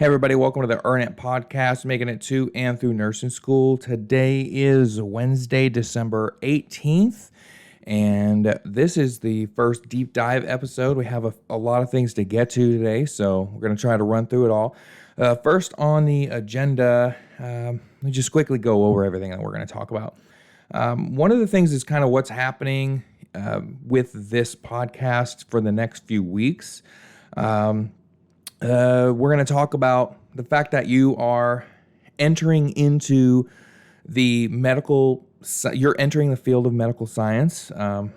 Hey everybody, welcome to the Earn It podcast, making it to and through nursing school. Today is Wednesday, December 18th, and this is the first deep dive episode. We have a lot of things to get to today, so we're going to try to run through it all. First on the agenda, let me just quickly go over everything that we're going to talk about. One of the things is kind of what's happening with this podcast for the next few weeks. We're going to talk about the fact that you are entering into you're entering the field of medical science. And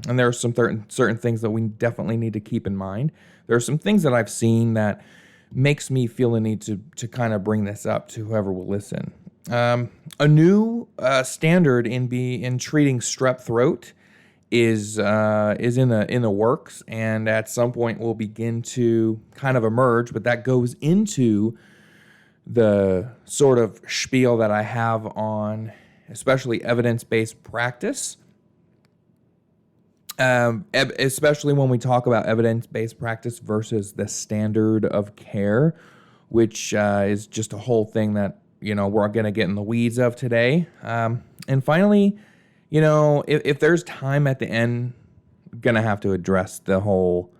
there are some certain things that we definitely need to keep in mind. There are some things that I've seen that makes me feel the need to kind of bring this up to whoever will listen. A new standard in treating strep throat is in the works, and at some point will begin to kind of emerge, but that goes into the sort of spiel that I have on especially evidence-based practice, especially when we talk about evidence-based practice versus the standard of care, which is just a whole thing that, we're going to get in the weeds of today. And finally, if there's time at the end, going to have to address the whole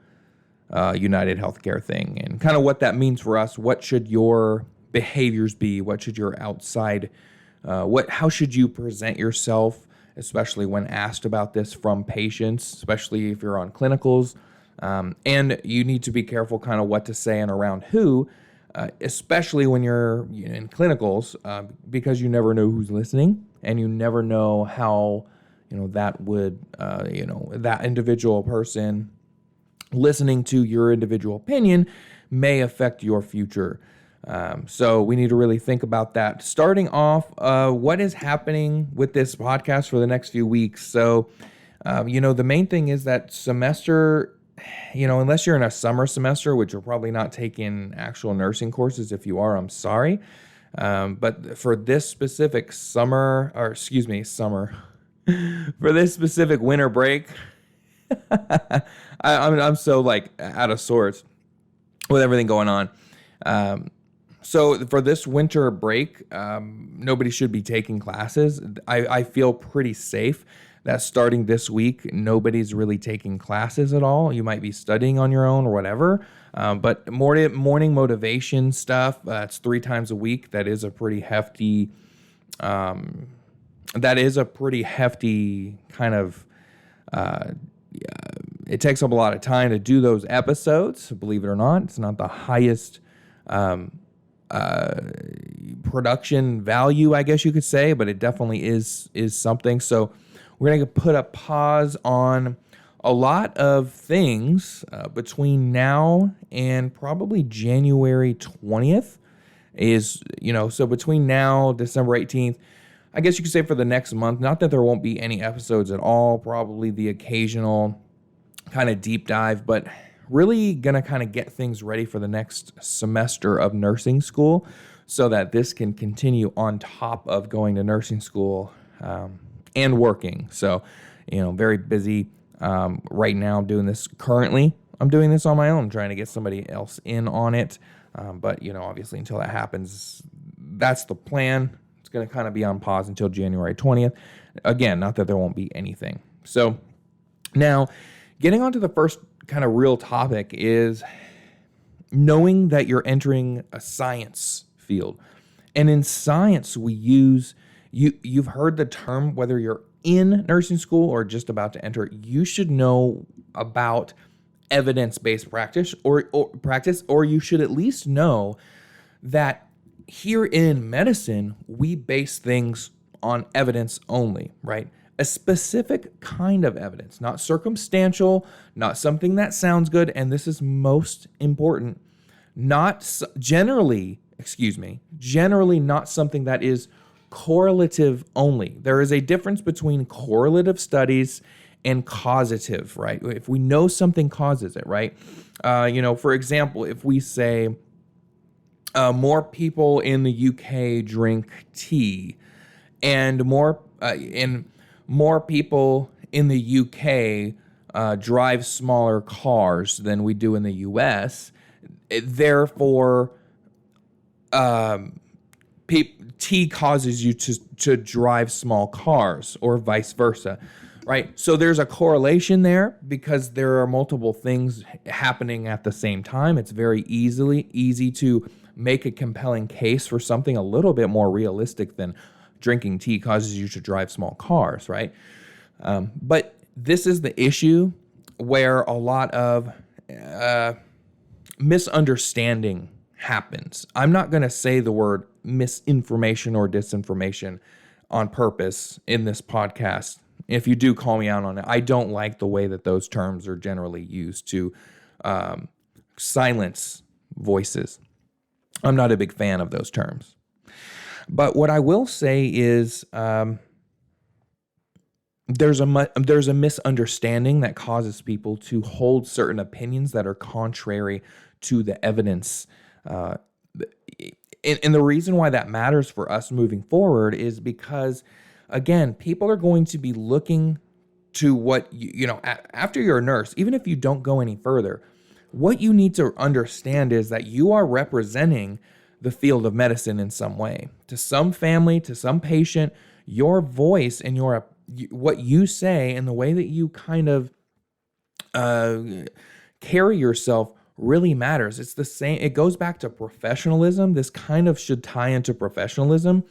United Healthcare thing and kind of what that means for us. What should your behaviors be? What should your outside, how should you present yourself, especially when asked about this from patients, especially if you're on clinicals. And you need to be careful kind of what to say and around who, especially when you're in clinicals, because you never know who's listening. And you never know how, that would, that individual person listening to your individual opinion may affect your future. So we need to really think about that. Starting off, what is happening with this podcast for the next few weeks? So, the main thing is that semester, unless you're in a summer semester, which you're probably not taking actual nursing courses. If you are, I'm sorry. But for this specific for this specific winter break, I'm so out of sorts with everything going on. So for this winter break, nobody should be taking classes. I feel pretty safe that starting this week, nobody's really taking classes at all. You might be studying on your own or whatever. But morning motivation stuff, it's 3 times a week. That is a pretty hefty, kind of, it takes up a lot of time to do those episodes. Believe it or not, it's not the highest production value, I guess you could say, but it definitely is something. So we're going to put a pause on a lot of things between now and probably January 20th so between now, December 18th, I guess you could say for the next month, not that there won't be any episodes at all, probably the occasional kind of deep dive, but really going to kind of get things ready for the next semester of nursing school so that this can continue on top of going to nursing school and working. So, very busy right now doing this currently. I'm doing this on my own, trying to get somebody else in on it. But, obviously until that happens, that's the plan. It's going to kind of be on pause until January 20th. Again, not that there won't be anything. So now getting on to the first kind of real topic is knowing that you're entering a science field. And in science, we use, you've heard the term, whether you're in nursing school or just about to enter, you should know about evidence-based practice or you should at least know that here in medicine, we base things on evidence only, right? A specific kind of evidence, not circumstantial, not something that sounds good, and this is most important, generally not something that is correlative only. There is a difference between correlative studies and causative, right? If we know something causes it, right? For example, if we say more people in the UK drink tea, and more people in the UK drive smaller cars than we do in the US. Therefore, tea causes you to drive small cars or vice versa, right? So there's a correlation there because there are multiple things happening at the same time. It's very easy to make a compelling case for something a little bit more realistic than drinking tea causes you to drive small cars, right? But this is the issue where a lot of misunderstanding happens. I'm not going to say the word misinformation or disinformation on purpose in this podcast. If you do, call me out on it. I don't like the way that those terms are generally used to silence voices. I'm not a big fan of those terms. But what I will say is there's a misunderstanding that causes people to hold certain opinions that are contrary to the evidence. And the reason why that matters for us moving forward is because, again, people are going to be looking to what, after you're a nurse, even if you don't go any further, what you need to understand is that you are representing the field of medicine in some way. To some family, to some patient, your voice and what you say and the way that you kind of carry yourself really matters. It's the same. It goes back to professionalism. This kind of should tie into professionalism.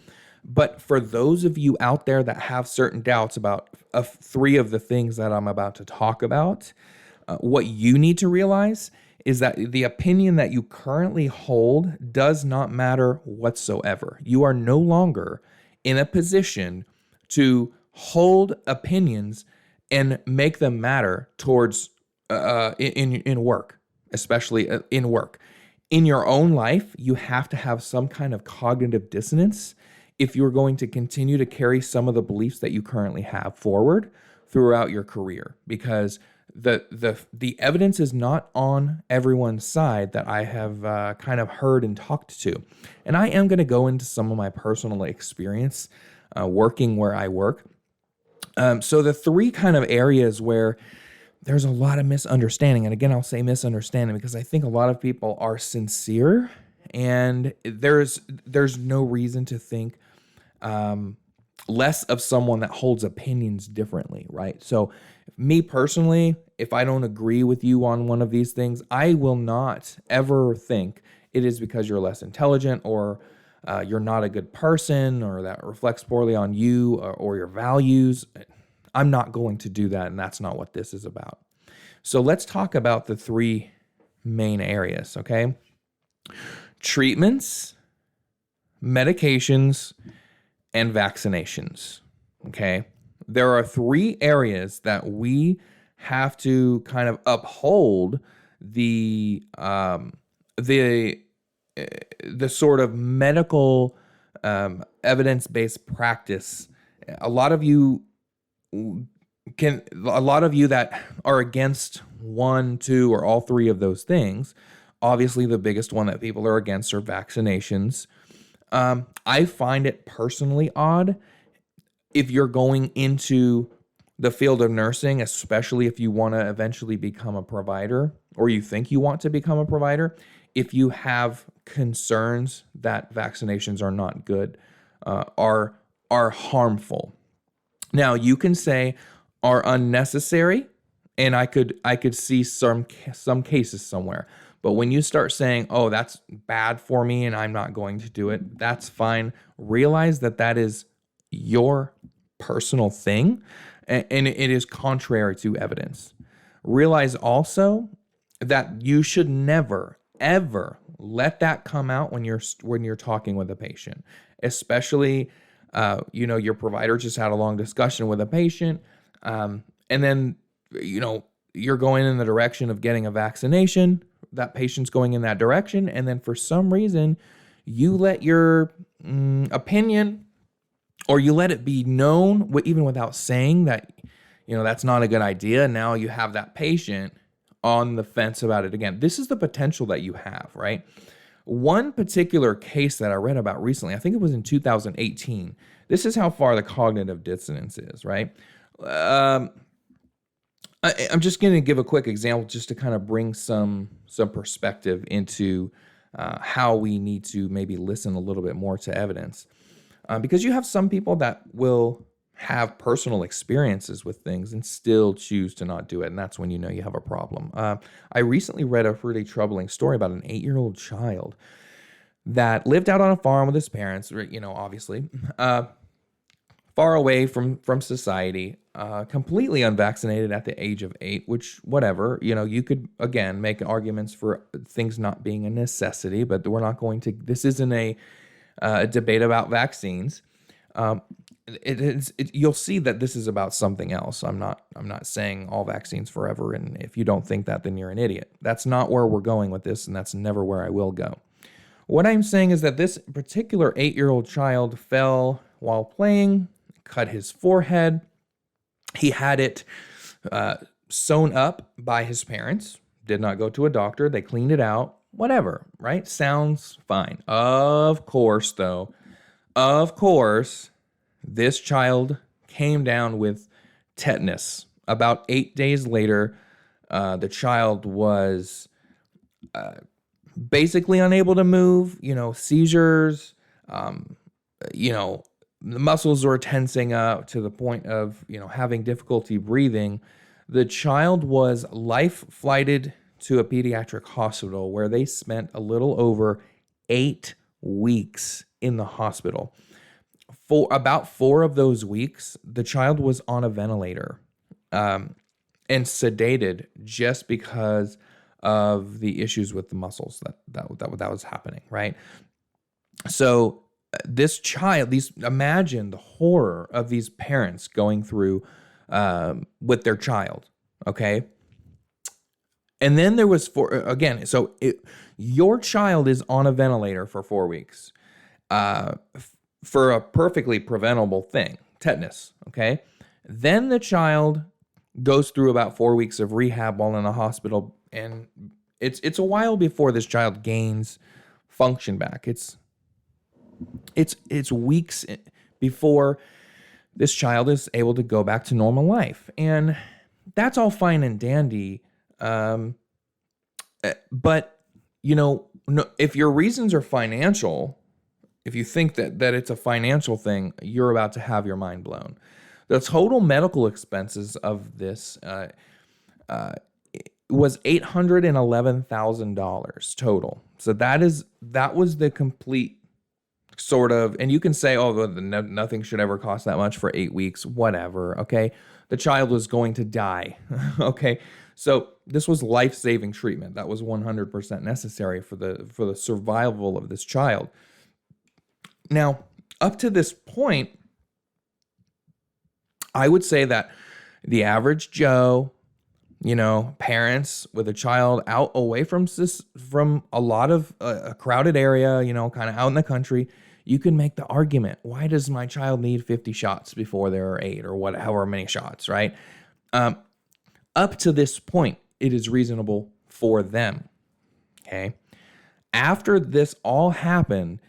But for those of you out there that have certain doubts about three of the things that I'm about to talk about, what you need to realize is that the opinion that you currently hold does not matter whatsoever. You are no longer in a position to hold opinions and make them matter towards in work, especially in work. In your own life, you have to have some kind of cognitive dissonance if you're going to continue to carry some of the beliefs that you currently have forward throughout your career, because the evidence is not on everyone's side that I have kind of heard and talked to. And I am going to go into some of my personal experience working where I work. So the three kind of areas where there's a lot of misunderstanding, and again, I'll say misunderstanding because I think a lot of people are sincere, and there's no reason to think less of someone that holds opinions differently, right? So me personally, if I don't agree with you on one of these things, I will not ever think it is because you're less intelligent or you're not a good person or that reflects poorly on you or your values. I'm not going to do that, and that's not what this is about. So let's talk about the three main areas, okay? Treatments, medications, and vaccinations, okay? There are three areas that we have to kind of uphold the sort of medical evidence-based practice. A lot of you that are against one, two, or all three of those things, obviously the biggest one that people are against are vaccinations. I find it personally odd if you're going into the field of nursing, especially if you want to eventually become a provider or you think you want to become a provider, if you have concerns that vaccinations are not good, are harmful. Now, you can say are unnecessary, and I could see some cases somewhere. But when you start saying, oh, that's bad for me and I'm not going to do it, that's fine. Realize that is your personal thing, and it is contrary to evidence. Realize also that you should never, ever let that come out when you're talking with a patient, especially your provider just had a long discussion with a patient, and then you're going in the direction of getting a vaccination. That patient's going in that direction, and then for some reason you let your opinion, or you let it be known even without saying that that's not a good idea. Now you have that patient on the fence about it again. This is the potential that you have, right? One particular case that I read about recently, I think it was in 2018. This is how far the cognitive dissonance is, right? I'm just going to give a quick example just to kind of bring some perspective into how we need to maybe listen a little bit more to evidence. Because you have some people that will have personal experiences with things and still choose to not do it. And that's when you know you have a problem. I recently read a really troubling story about an 8-year-old child that lived out on a farm with his parents, obviously, far away from society, completely unvaccinated at the age of 8, which, whatever, you could, again, make arguments for things not being a necessity, but this isn't a debate about vaccines. You'll see that this is about something else. I'm not saying all vaccines forever, and if you don't think that, then you're an idiot. That's not where we're going with this, and that's never where I will go. What I'm saying is that this particular 8-year-old child fell while playing, cut his forehead. He had it sewn up by his parents, did not go to a doctor. They cleaned it out, whatever, right? Sounds fine. Of course, this child came down with tetanus. About 8 days later, the child was basically unable to move, seizures, the muscles were tensing up to the point of, having difficulty breathing. The child was life flighted to a pediatric hospital where they spent a little over 8 weeks in the hospital. For about 4 of those weeks, the child was on a ventilator and sedated just because of the issues with the muscles that was happening, right? So this child, imagine the horror of these parents going through with their child, okay? And then there was your child is on a ventilator for 4 weeks for a perfectly preventable thing, tetanus, okay? Then the child goes through about 4 weeks of rehab while in the hospital, and it's a while before this child gains function back. It's weeks before this child is able to go back to normal life, and that's all fine and dandy. But if your reasons are financial, if you think that it's a financial thing, you're about to have your mind blown. The total medical expenses of this was $811,000 total. So that was the complete sort of, and you can say, oh, nothing should ever cost that much for 8 weeks, whatever, okay? The child was going to die, okay? So this was life-saving treatment. That was 100% necessary for the survival of this child. Now, up to this point, I would say that the average Joe, parents with a child out away from a lot of a crowded area, kind of out in the country, you can make the argument, why does my child need 50 shots before there are 8 or however many shots, right? Up to this point, it is reasonable for them, okay? After this all happened,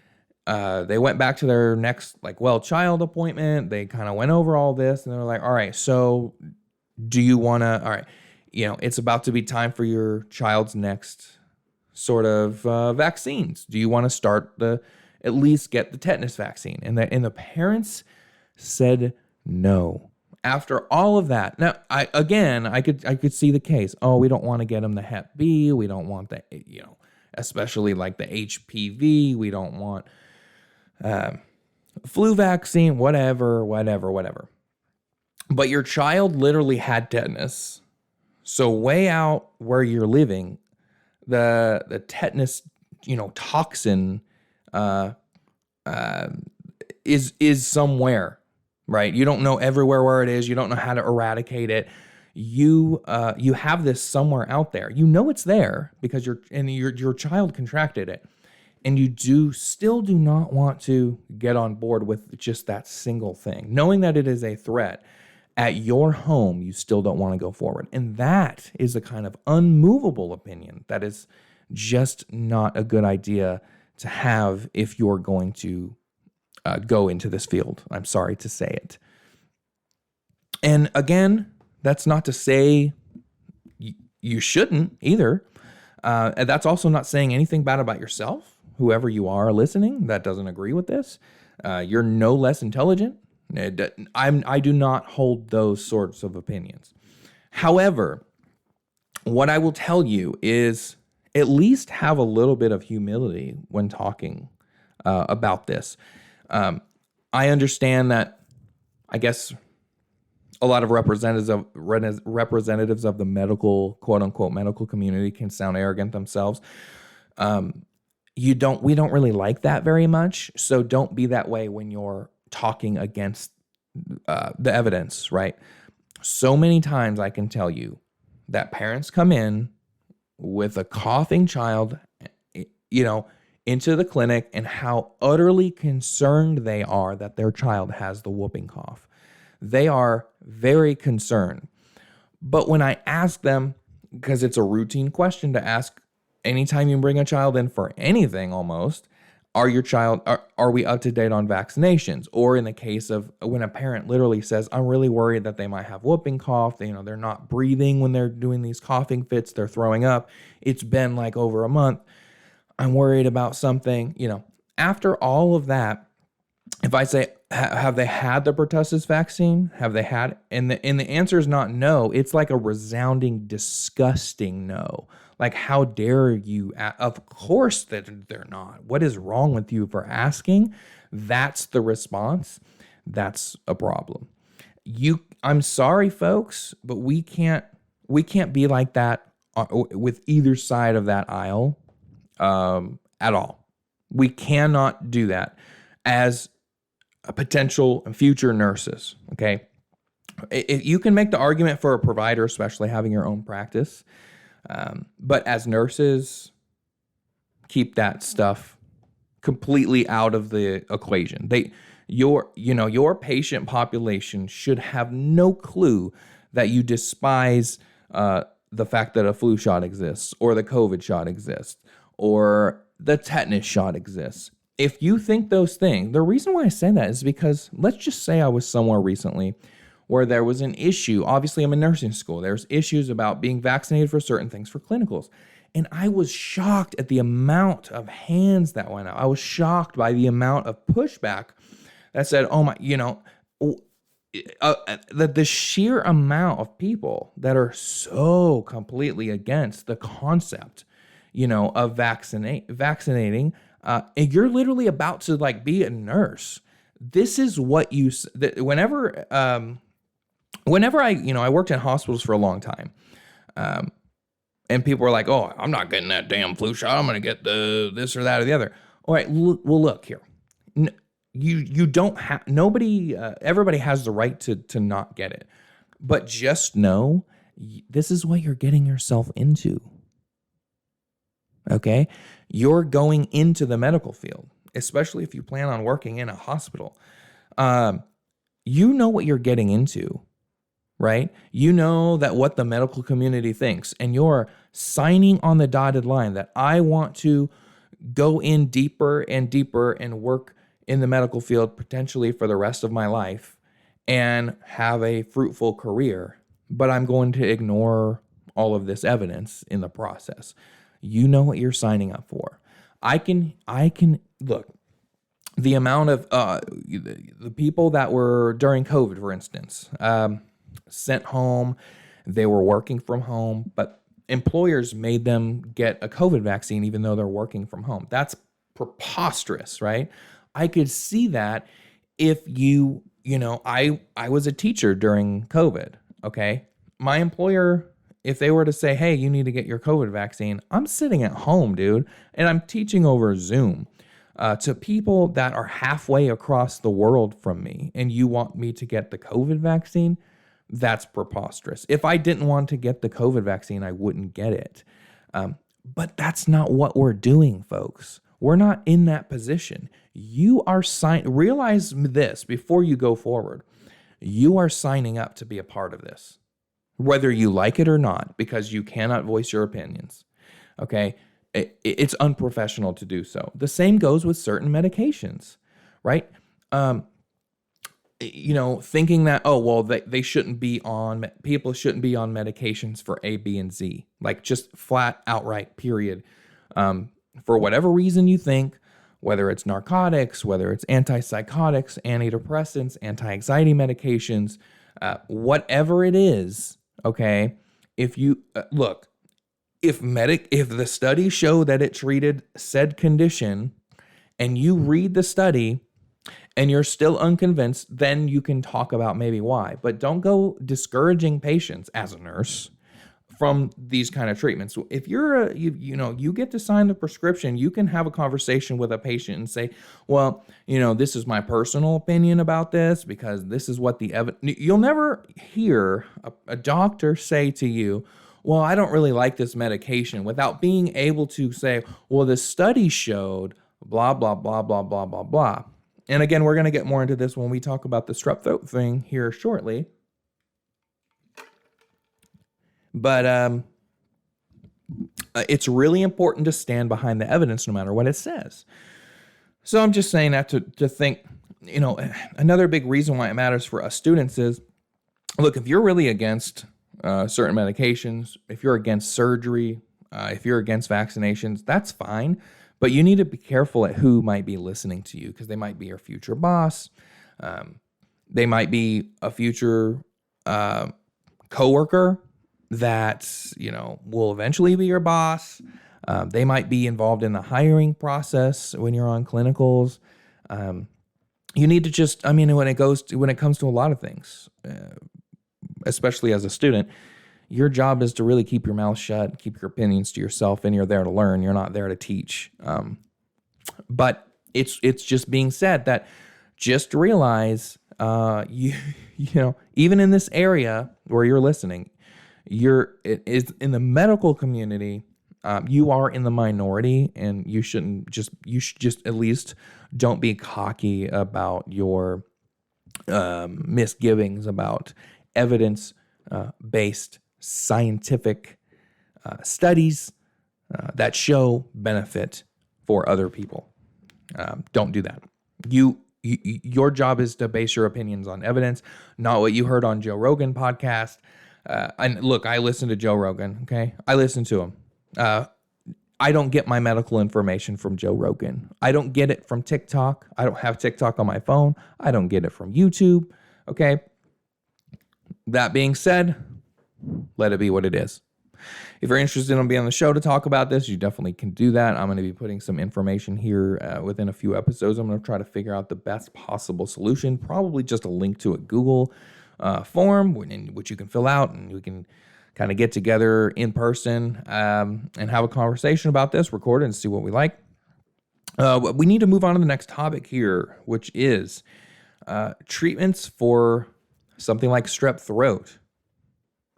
they went back to their next, child appointment. They kind of went over all this, and they're like, all right, so do you want to, all right, it's about to be time for your child's next sort of vaccines. Do you want to start at least get the tetanus vaccine? And the parents said no. After all of that, now I could see the case. Oh, we don't want to get them the Hep B. We don't want the, especially like the HPV. We don't want flu vaccine, whatever. But your child literally had tetanus. So way out where you're living, the tetanus, toxin is somewhere, right? You don't know everywhere where it is. You don't know how to eradicate it. You have this somewhere out there. It's there because your child contracted it. And you still do not want to get on board with just that single thing. Knowing that it is a threat at your home, you still don't want to go forward. And that is a kind of unmovable opinion that is just not a good idea to have if you're going to go into this field. I'm sorry to say it. And again, that's not to say you shouldn't either. And that's also not saying anything bad about yourself, whoever you are listening that doesn't agree with this. You're no less intelligent. I do not hold those sorts of opinions. However, what I will tell you is at least have a little bit of humility when talking about this. I understand that, I guess, a lot of representatives of the medical, quote unquote, medical community can sound arrogant themselves. We don't really like that very much. So don't be that way when you're talking against the evidence, right? So many times I can tell you that parents come in with a coughing child, into the clinic, and how utterly concerned they are that their child has the whooping cough. They are very concerned. But when I ask them, because it's a routine question to ask anytime you bring a child in for anything almost, are we up to date on vaccinations? Or in the case of when a parent literally says, I'm really worried that they might have whooping cough, they're not breathing when they're doing these coughing fits, they're throwing up. It's been like over a month. I'm worried about something. After all of that, if I say, have they had the pertussis vaccine? Have they had? And the answer is not no. It's like a resounding, disgusting no. Like, how dare you? Of course that they're not. What is wrong with you for asking? That's the response. That's a problem. I'm sorry, folks, but we can't be like that with either side of that aisle at all. We cannot do that as a potential future nurses. Okay, you can make the argument for a provider, especially having your own practice. But as nurses, keep that stuff completely out of the equation. Your patient population should have no clue that you despise the fact that a flu shot exists, or the COVID shot exists, or the tetanus shot exists. If you think those things, the reason why I say that is because let's just say I was somewhere recently where there was an issue. Obviously, I'm in nursing school. There's issues about being vaccinated for certain things for clinicals. And I was shocked at the amount of hands that went out. I was shocked by the amount of pushback that said, oh my, the sheer amount of people that are so completely against the concept, of vaccinating. And you're literally about to be a nurse. This is what whenever I worked in hospitals for a long time, and people were like, oh, I'm not getting that damn flu shot. I'm going to get the this or that or the other. All right, look here. You don't have, everybody has the right to not get it. But just know, this is what you're getting yourself into. Okay? You're going into the medical field, especially if you plan on working in a hospital. You know what you're getting into, right? You know that what the medical community thinks, and you're signing on the dotted line that I want to go in deeper and deeper and work in the medical field potentially for the rest of my life and have a fruitful career, but I'm going to ignore all of this evidence in the process. You know what you're signing up for. I can look, the amount of the people that were during COVID, for instance, sent home, they were working from home, but employers made them get a COVID vaccine even though they're working from home. That's preposterous, right? I could see that if I was a teacher during COVID, okay? My employer, if they were to say, hey, you need to get your COVID vaccine, I'm sitting at home, dude, and I'm teaching over Zoom to people that are halfway across the world from me, and you want me to get the COVID vaccine? That's preposterous. If I didn't want to get the COVID vaccine, I wouldn't get it. But that's not what we're doing, folks. We're not in that position. You are realize this before you go forward. You are signing up to be a part of this, whether you like it or not, because you cannot voice your opinions. Okay? It's unprofessional to do so. The same goes with certain medications, right? thinking that, oh, well, they shouldn't be on, people shouldn't be on medications for A, B, and Z, like just flat outright, period. For whatever reason you think, whether it's narcotics, whether it's antipsychotics, antidepressants, anti-anxiety medications, whatever it is, okay, if you look, if the studies show that it treated said condition and you read the study and you're still unconvinced, then you can talk about maybe why. But don't go discouraging patients as a nurse from these kind of treatments. If you're you get to sign the prescription, you can have a conversation with a patient and say, well, this is my personal opinion about this because this is what the evidence. You'll never hear a doctor say to you, well, I don't really like this medication, without being able to say, well, the study showed blah, blah, blah, blah, blah, blah, blah. And again, we're going to get more into this when we talk about the strep throat thing here shortly. But it's really important to stand behind the evidence no matter what it says. So I'm just saying that to think, another big reason why it matters for us students is, look, if you're really against certain medications, if you're against surgery, if you're against vaccinations, that's fine. But you need to be careful at who might be listening to you, because they might be your future boss. They might be a future coworker that, will eventually be your boss. They might be involved in the hiring process when you're on clinicals. You need to just, when it comes to a lot of things, especially as a student, your job is to really keep your mouth shut, keep your opinions to yourself, and you're there to learn. You're not there to teach. But it's just being said that just realize, even in this area where you're listening, it is in the medical community. You are in the minority, and you should just at least don't be cocky about your misgivings about evidence-based scientific studies that show benefit for other people. Don't do that. Your job is to base your opinions on evidence, not what you heard on Joe Rogan podcast. And look, I listen to Joe Rogan. Okay, I listen to him. I don't get my medical information from Joe Rogan. I don't get it from TikTok. I don't have TikTok on my phone. I don't get it from YouTube. Okay. That being said, let it be what it is. If you're interested in being on the show to talk about this, you definitely can do that. I'm going to be putting some information here within a few episodes. I'm going to try to figure out the best possible solution, probably just a link to a Google form which you can fill out, and we can kind of get together in person and have a conversation about this, record it, and see what we like. We need to move on to the next topic here, which is treatments for something like strep throat.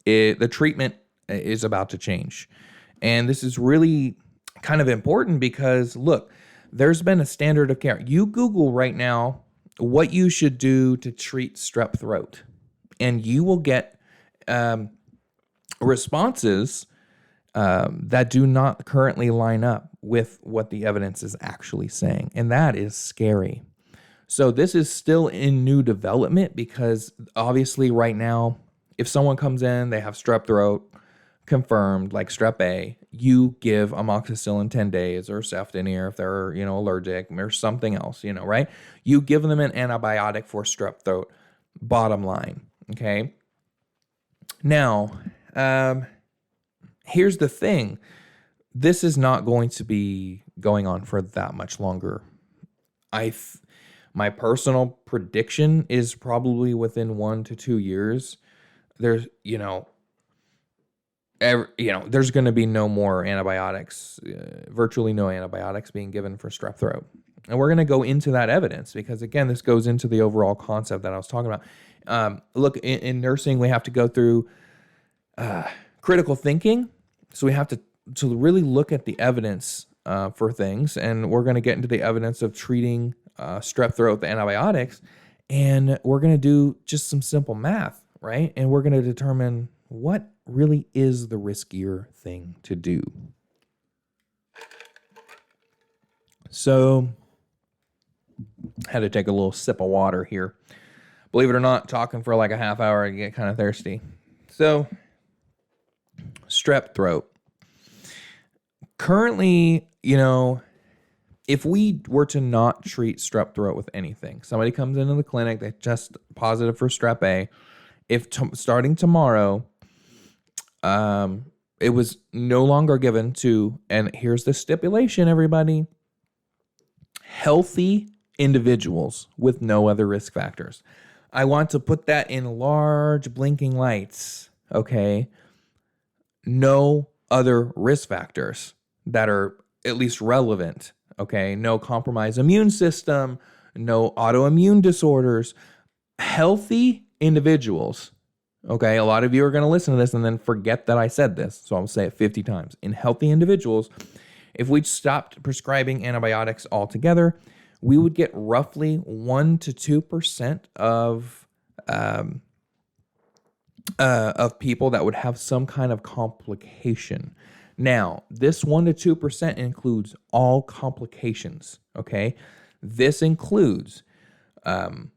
The treatment is about to change. And this is really kind of important because, look, there's been a standard of care. You Google right now what you should do to treat strep throat, and you will get responses that do not currently line up with what the evidence is actually saying. And that is scary. So this is still in new development, because obviously right now, if someone comes in, they have strep throat confirmed, like strep A, you give amoxicillin 10 days or ceftonir if they're, allergic, or something else, right? You give them an antibiotic for strep throat, bottom line, okay? Now, here's the thing. This is not going to be going on for that much longer. My personal prediction is probably within 1 to 2 years, there's going to be no more antibiotics, virtually no antibiotics being given for strep throat. And we're going to go into that evidence because, again, this goes into the overall concept that I was talking about. Look, in nursing, we have to go through critical thinking. So we have to really look at the evidence for things. And we're going to get into the evidence of treating strep throat with antibiotics. And we're going to do just some simple math, right? And we're going to determine what really is the riskier thing to do. So, had to take a little sip of water here. Believe it or not, talking for like a half hour, I get kind of thirsty. So, strep throat. Currently, if we were to not treat strep throat with anything, somebody comes into the clinic, they test positive for strep A. If starting tomorrow, it was no longer given to, and here's the stipulation, everybody, healthy individuals with no other risk factors. I want to put that in large blinking lights, okay? No other risk factors that are at least relevant, okay? No compromised immune system, no autoimmune disorders. Healthy individuals, okay? A lot of you are going to listen to this and then forget that I said this, so I'll say it 50 times. In healthy individuals, if we stopped prescribing antibiotics altogether, we would get roughly 1 to 2% of people that would have some kind of complication. Now, this 1 to 2% includes all complications, okay? This includes, and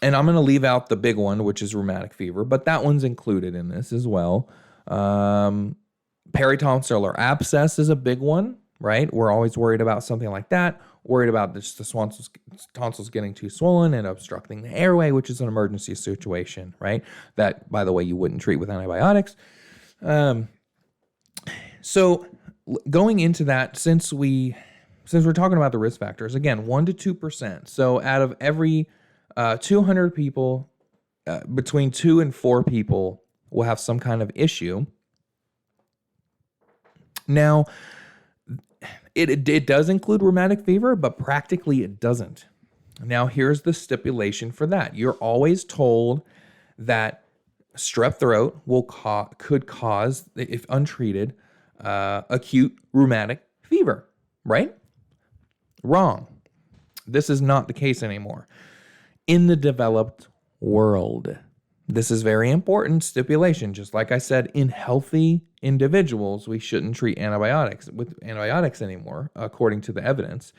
I'm going to leave out the big one, which is rheumatic fever, but that one's included in this as well. Peritonsillar abscess is a big one, right? We're always worried about something like that, worried about the tonsils getting too swollen and obstructing the airway, which is an emergency situation, right? That, by the way, you wouldn't treat with antibiotics. So going into that, since we're talking about the risk factors, again, 1 to 2%. So out of every 200 people, between 2 and 4 people will have some kind of issue. Now, it does include rheumatic fever, but practically it doesn't. Now, here's the stipulation for that. You're always told that strep throat could cause, if untreated, acute rheumatic fever, right? Wrong. This is not the case anymore. In the developed world, this is very important stipulation. Just like I said, in healthy individuals, we shouldn't treat with antibiotics anymore, according to the evidence.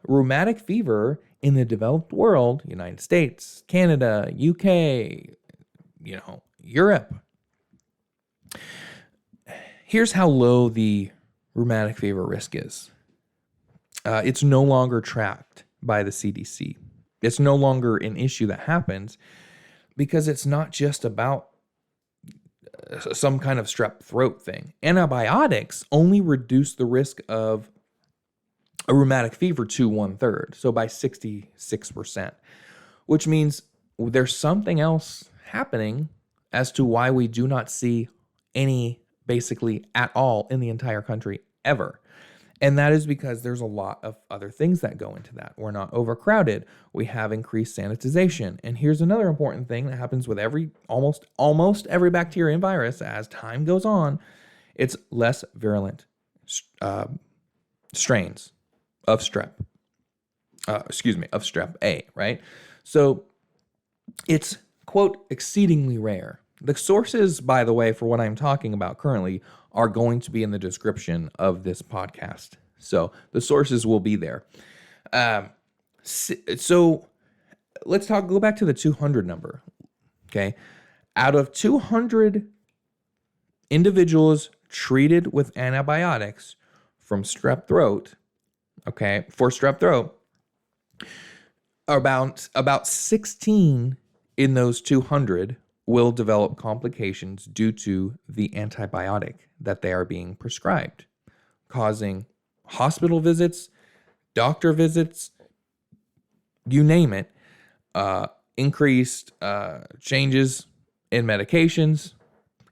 Rheumatic fever in the developed world, United States, Canada, UK, Europe. Here's how low the rheumatic fever risk is. It's no longer tracked by the CDC. It's no longer an issue that happens because it's not just about some kind of strep throat thing. Antibiotics only reduce the risk of a rheumatic fever to 1/3, so by 66%, which means there's something else happening as to why we do not see any basically at all in the entire country ever. And that is because there's a lot of other things that go into that. We're not overcrowded. We have increased sanitization. And here's another important thing that happens with almost every bacteria and virus as time goes on. It's less virulent strains of strep A, right? So it's, quote, exceedingly rare. The sources, by the way, for what I'm talking about currently are going to be in the description of this podcast. So the sources will be there. So let's go back to the 200 number. Okay. Out of 200 individuals treated with antibiotics from strep throat, okay, for strep throat, about 16 in those 200 will develop complications due to the antibiotic that they are being prescribed, causing hospital visits, doctor visits, you name it, increased changes in medications.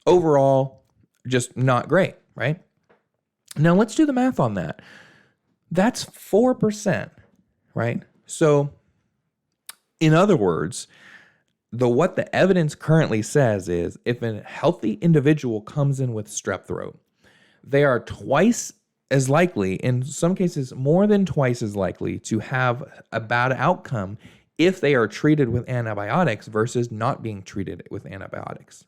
Overall, just not great, right? Now let's do the math on that. That's 4%, right? So, in other words, what the evidence currently says is if a healthy individual comes in with strep throat, they are twice as likely, in some cases more than twice as likely, to have a bad outcome if they are treated with antibiotics versus not being treated with antibiotics.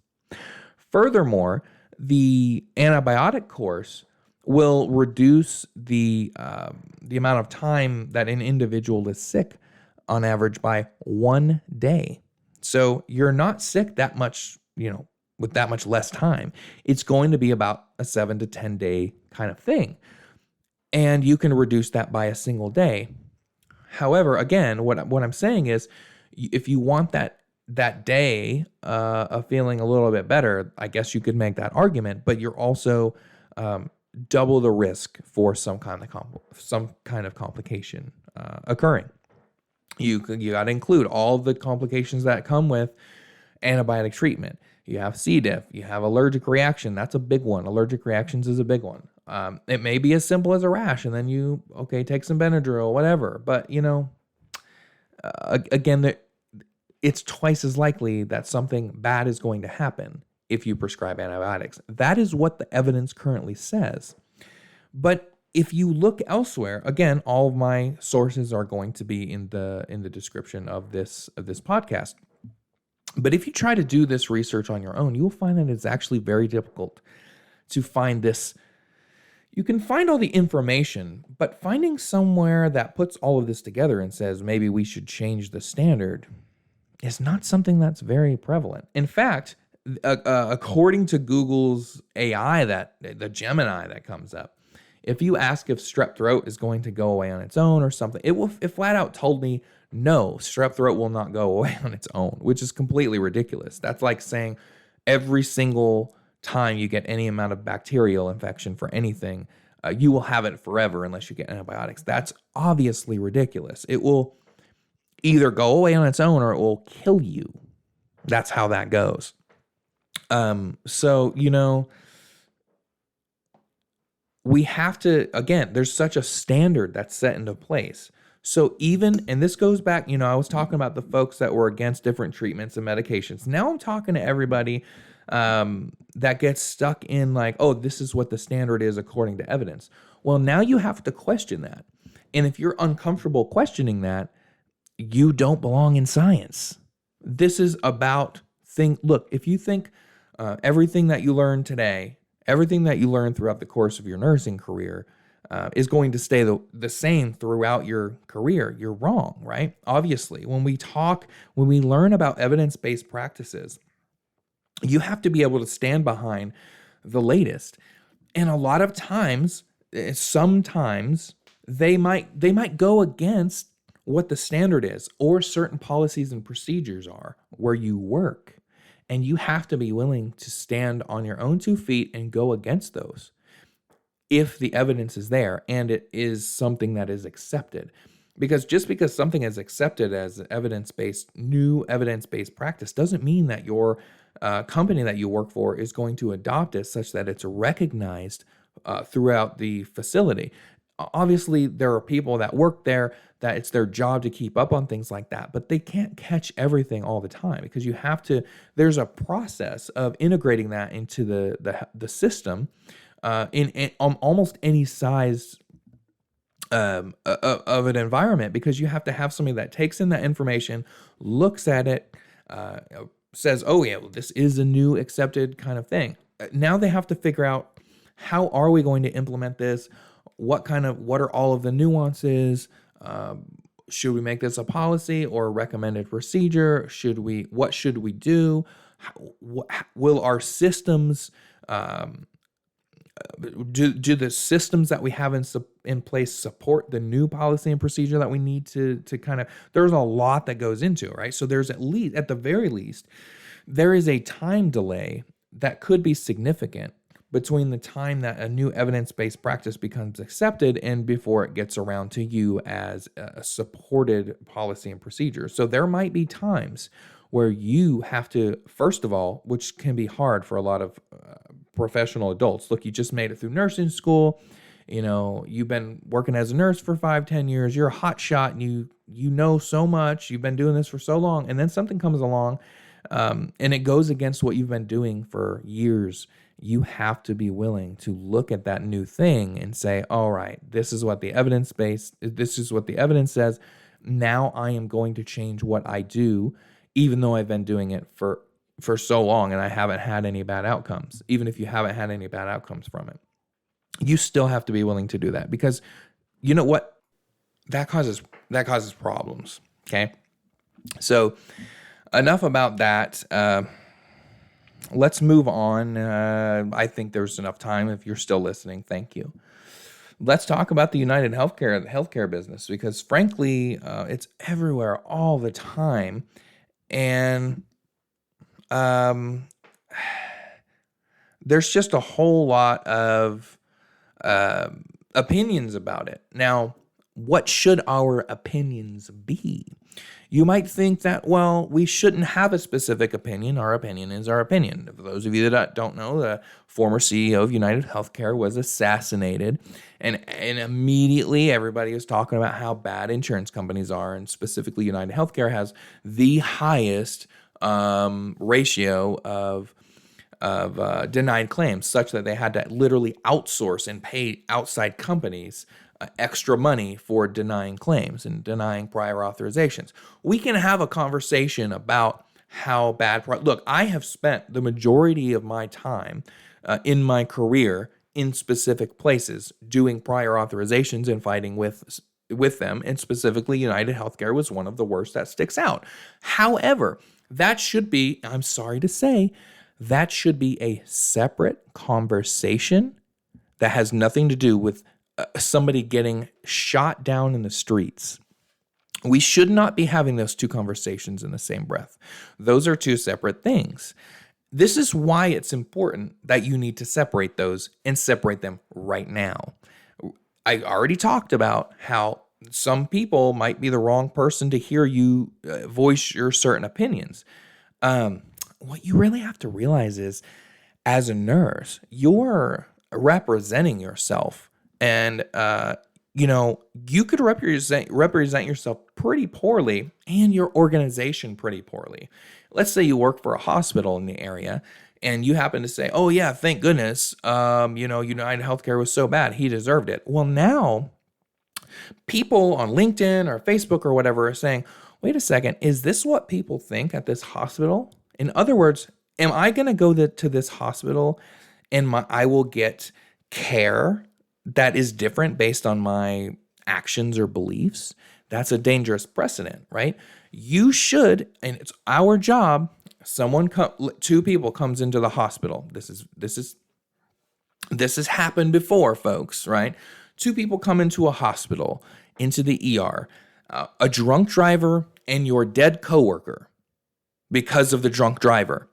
Furthermore, the antibiotic course will reduce the amount of time that an individual is sick on average by 1 day. So you're not sick that much, with that much less time. It's going to be about a 7 to 10 day kind of thing. And you can reduce that by a single day. However, again, what I'm saying is, if you want that day of feeling a little bit better, I guess you could make that argument, but you're also double the risk for some kind of complication occurring. You got to include all the complications that come with antibiotic treatment. You have C. diff, you have allergic reaction. That's a big one. Allergic reactions is a big one. It may be as simple as a rash, and then you take some Benadryl, whatever. But again, it's twice as likely that something bad is going to happen if you prescribe antibiotics. That is what the evidence currently says. But if you look elsewhere, again, all of my sources are going to be in the description of this podcast. But if you try to do this research on your own, you'll find that it's actually very difficult to find this. You can find all the information, but finding somewhere that puts all of this together and says maybe we should change the standard is not something that's very prevalent. In fact, according to Google's AI, the Gemini that comes up, if you ask if strep throat is going to go away on its own or something, it flat out told me, no, strep throat will not go away on its own, which is completely ridiculous. That's like saying every single time you get any amount of bacterial infection for anything, you will have it forever unless you get antibiotics. That's obviously ridiculous. It will either go away on its own or it will kill you. That's how that goes. So, we have to, again, there's such a standard that's set into place. So and this goes back, I was talking about the folks that were against different treatments and medications. Now I'm talking to everybody that gets stuck in like, oh, this is what the standard is according to evidence. Well, now you have to question that. And if you're uncomfortable questioning that, you don't belong in science. This is about look, if you think everything that you learn today, everything that you learn throughout the course of your nursing career is going to stay the same throughout your career, you're wrong, right? Obviously, when we learn about evidence-based practices, you have to be able to stand behind the latest. And a lot of times, sometimes they might go against what the standard is or certain policies and procedures are where you work. And you have to be willing to stand on your own 2 feet and go against those if the evidence is there and it is something that is accepted. Because just because something is accepted as new evidence-based practice doesn't mean that your company that you work for is going to adopt it such that it's recognized throughout the facility. Obviously, there are people that work there that it's their job to keep up on things like that, but they can't catch everything all the time because there's a process of integrating that into the system in almost any size of an environment, because you have to have somebody that takes in that information, looks at it, says, oh yeah, well, this is a new accepted kind of thing. Now they have to figure out, how are we going to implement this? What are all of the nuances? Should we make this a policy or a recommended procedure? What should we do? Will our systems, do the systems that we have in place support the new policy and procedure that we need to there's a lot that goes into it, right? So there's at the very least, there is a time delay that could be significant between the time that a new evidence-based practice becomes accepted and before it gets around to you as a supported policy and procedure. So there might be times where you have to, first of all, which can be hard for a lot of professional adults. Look, you just made it through nursing school. You've been working as a nurse for 5-10 years. You're a hot shot and you know so much. You've been doing this for so long. And then something comes along and it goes against what you've been doing for years. You have to be willing to look at that new thing and say, all right, this is what the evidence says. Now I am going to change what I do, even though I've been doing it for so long and I haven't had any bad outcomes. Even if you haven't had any bad outcomes from it, you still have to be willing to do that, because you know what? That causes problems. Okay. So enough about that. Let's move on. I think there's enough time. If you're still listening, thank you. Let's talk about the United Healthcare, the healthcare business, because frankly, it's everywhere all the time. And um, there's just a whole lot of opinions about it. Now, what should our opinions be? You might think that, well, we shouldn't have a specific opinion. Our opinion is our opinion. For those of you that don't know, the former CEO of United Healthcare was assassinated, and immediately everybody was talking about how bad insurance companies are, and specifically United Healthcare has the highest ratio of denied claims, such that they had to literally outsource and pay outside companies extra money for denying claims and denying prior authorizations. We can have a conversation about how bad. Look, I have spent the majority of my time in my career in specific places doing prior authorizations and fighting with them, and specifically United Healthcare was one of the worst that sticks out. However, that should be, I'm sorry to say, that should be a separate conversation that has nothing to do with somebody getting shot down in the streets. We should not be having those two conversations in the same breath. Those are two separate things. This is why it's important that you need to separate those and separate them right now. I already talked about how some people might be the wrong person to hear you voice your certain opinions. What you really have to realize is, as a nurse, you're representing yourself. And, you could represent yourself pretty poorly and your organization pretty poorly. Let's say you work for a hospital in the area and you happen to say, oh, yeah, thank goodness, United Healthcare was so bad. He deserved it. Well, now people on LinkedIn or Facebook or whatever are saying, wait a second, is this what people think at this hospital? In other words, am I going to go to this hospital and I will get care that is different based on my actions or beliefs? That's a dangerous precedent, right? You should, and it's our job. Two people comes into the hospital. This has happened before, folks, right? Two people come into a hospital, into the ER, a drunk driver and your dead coworker because of the drunk driver,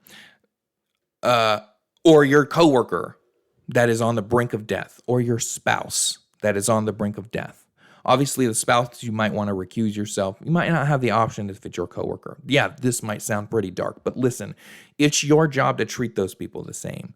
or your coworker that is on the brink of death, or your spouse that is on the brink of death. Obviously, the spouse, you might want to recuse yourself. You might not have the option if it's your coworker. Yeah, this might sound pretty dark, but listen, it's your job to treat those people the same.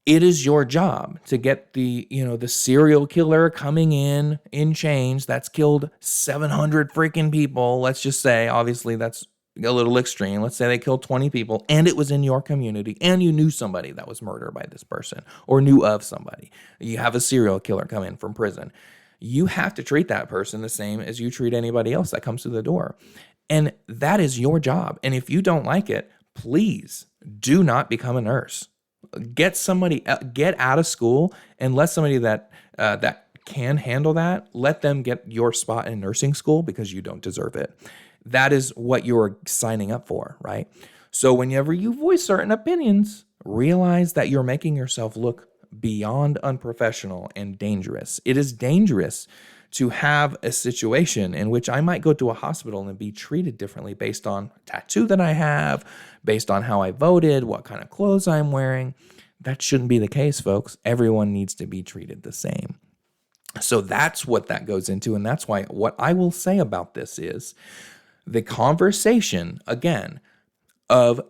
It is your job to get the serial killer coming in chains that's killed 700 freaking people. Let's just say, obviously, that's a little extreme. Let's say they killed 20 people and it was in your community and you knew somebody that was murdered by this person or knew of somebody. You have a serial killer come in from prison. You have to treat that person the same as you treat anybody else that comes through the door. And that is your job. And if you don't like it, please do not become a nurse. Get out of school and let somebody that can handle that, let them get your spot in nursing school, because you don't deserve it. That is what you're signing up for, right? So whenever you voice certain opinions, realize that you're making yourself look beyond unprofessional and dangerous. It is dangerous to have a situation in which I might go to a hospital and be treated differently based on a tattoo that I have, based on how I voted, what kind of clothes I'm wearing. That shouldn't be the case, folks. Everyone needs to be treated the same. So that's what that goes into. And that's why what I will say about this is the conversation, again, of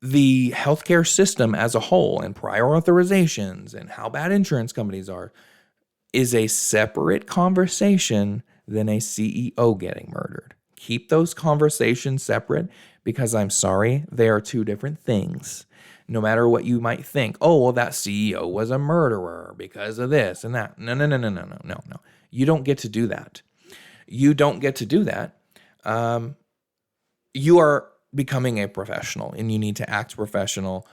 the healthcare system as a whole and prior authorizations and how bad insurance companies are is a separate conversation than a CEO getting murdered. Keep those conversations separate, because I'm sorry, they are two different things. No matter what you might think, oh, well, that CEO was a murderer because of this and that. No. You don't get to do that. You don't get to do that. You are becoming a professional and you need to act professional.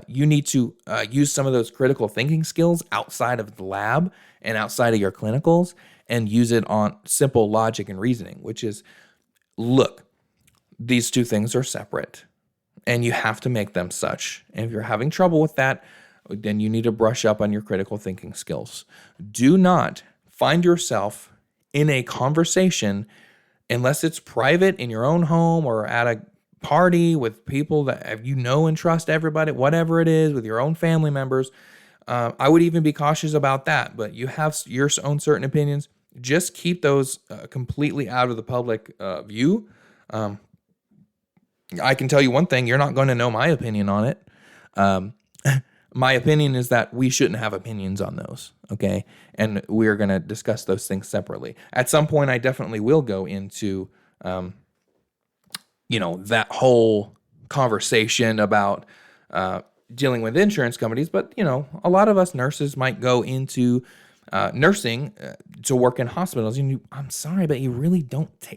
You need to use some of those critical thinking skills outside of the lab and outside of your clinicals, and use it on simple logic and reasoning, which is, look, These two things are separate, and you have to make them such. And if you're having trouble with that, then you need to brush up on your critical thinking skills. Do not find yourself in a conversation, unless it's private in your own home or at a party with people that you know and trust, everybody, whatever it is, with your own family members. I would even be cautious about that, but you have your own certain opinions. Just keep those completely out of the public view. I can tell you one thing, you're not going to know my opinion on it. My opinion is that we shouldn't have opinions on those, okay? And we're going to discuss those things separately. At some point, I definitely will go into, that whole conversation about dealing with insurance companies. But, a lot of us nurses might go into nursing to work in hospitals. And I'm sorry, but you really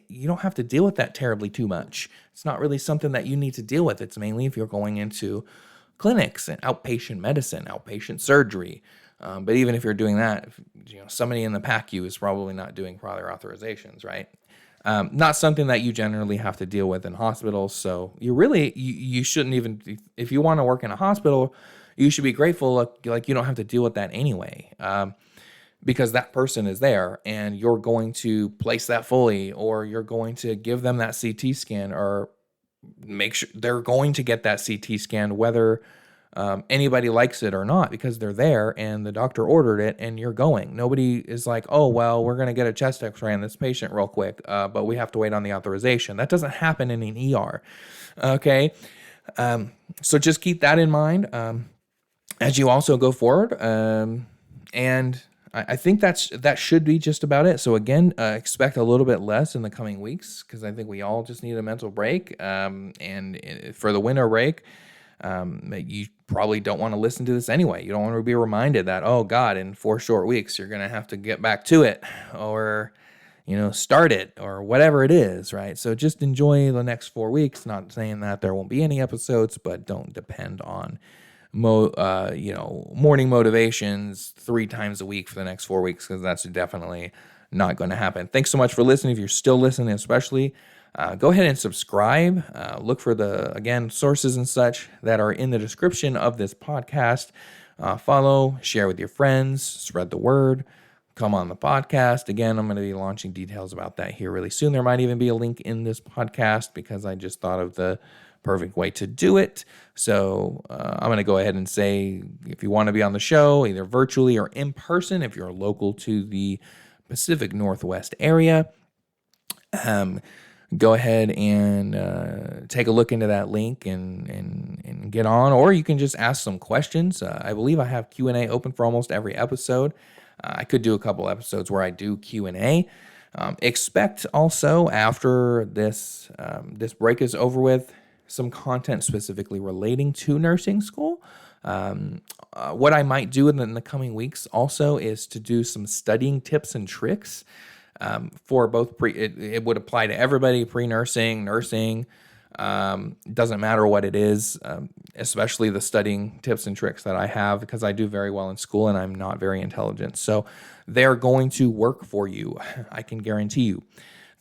you don't have to deal with that terribly too much. It's not really something that you need to deal with. It's mainly if you're going into clinics and outpatient medicine, outpatient surgery. But even if you're doing that, somebody in the PACU is probably not doing prior authorizations, right? Not something that you generally have to deal with in hospitals. So you shouldn't even, if you want to work in a hospital, you should be grateful like you don't have to deal with that anyway. Because that person is there and you're going to place that fully, or you're going to give them that CT scan, or make sure they're going to get that CT scan, whether anybody likes it or not, because they're there and the doctor ordered it and you're going. Nobody is like, oh, well, we're going to get a chest x-ray on this patient real quick, but we have to wait on the authorization. That doesn't happen in an ER. Okay. So just keep that in mind as you also go forward. And I think that should be just about it. So again, expect a little bit less in the coming weeks, because I think we all just need a mental break. And for the winter break, you probably don't want to listen to this anyway. You don't want to be reminded that, oh God, in 4 short weeks, you're going to have to get back to it, or, start it, or whatever it is, right? So just enjoy the next 4 weeks. Not saying that there won't be any episodes, but don't depend on morning motivations 3 times a week for the next 4 weeks, because that's definitely not going to happen. Thanks so much for listening. If you're still listening, especially, go ahead and subscribe. Look for the sources and such that are in the description of this podcast. Follow, share with your friends, spread the word. Come on the podcast. Again, I'm going to be launching details about that here really soon. There might even be a link in this podcast, because I just thought of the perfect way to do it. So I'm going to go ahead and say, if you want to be on the show, either virtually or in person, if you're local to the Pacific Northwest area, go ahead and take a look into that link and get on, or you can just ask some questions. I believe I have Q&A open for almost every episode. I could do a couple episodes where I do Q&A. Expect also, after this break is over with, some content specifically relating to nursing school. What I might do in the coming weeks also is to do some studying tips and tricks for both it would apply to everybody, pre-nursing, nursing, doesn't matter what it is, especially the studying tips and tricks that I have, because I do very well in school and I'm not very intelligent. So they're going to work for you, I can guarantee you.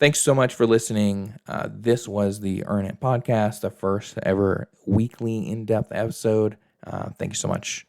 Thanks so much for listening. This was the Earn It Podcast, the first ever weekly in-depth episode. Thank you so much.